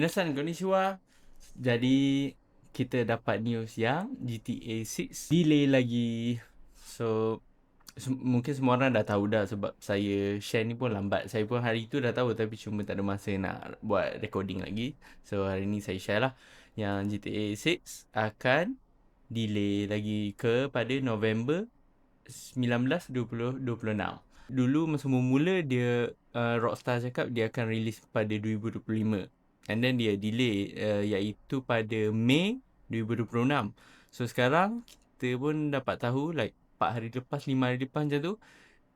Minasan konnichiwa. Jadi kita dapat news yang GTA 6 delay lagi. So mungkin semua orang dah tahu dah sebab saya share ni pun lambat. Saya pun hari tu dah tahu tapi cuma tak ada masa nak buat recording lagi. So hari ni saya share lah yang GTA 6 akan delay lagi kepada November 19, 20, 26. Dulu masa mula dia Rockstar cakap dia akan release pada 2025. And then dia delay iaitu pada Mei 2026. So sekarang kita pun dapat tahu like 4 hari lepas, 5 hari lepas macam tu,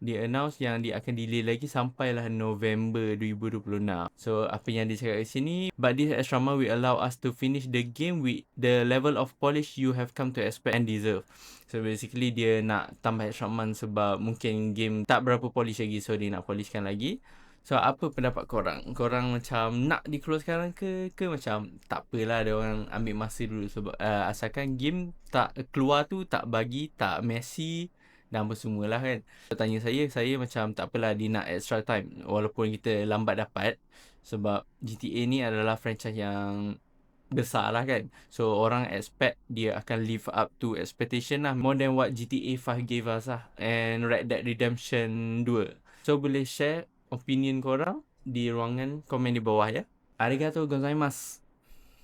dia announce yang dia akan delay lagi sampailah November 2026. So apa yang dia cakap kat sini, but this extra month will allow us to finish the game with the level of polish you have come to expect and deserve. So basically dia nak tambah extra month sebab mungkin game tak berapa polish lagi, so dia nak polishkan lagi. So apa pendapat korang? Korang macam nak di close sekarang ke macam tak apalah, dia orang ambil masa dulu sebab asalkan game tak keluar tu tak bagi, tak messy dan apa semualah kan. Tanya saya macam tak apalah dia nak extra time walaupun kita lambat dapat sebab GTA ni adalah franchise yang besar lah kan. So orang expect dia akan live up to expectation lah, more than what GTA 5 gave us lah, and Red Dead Redemption 2. So boleh share opinion korang di ruangan komen di bawah ya. Arigatou gozaimasu.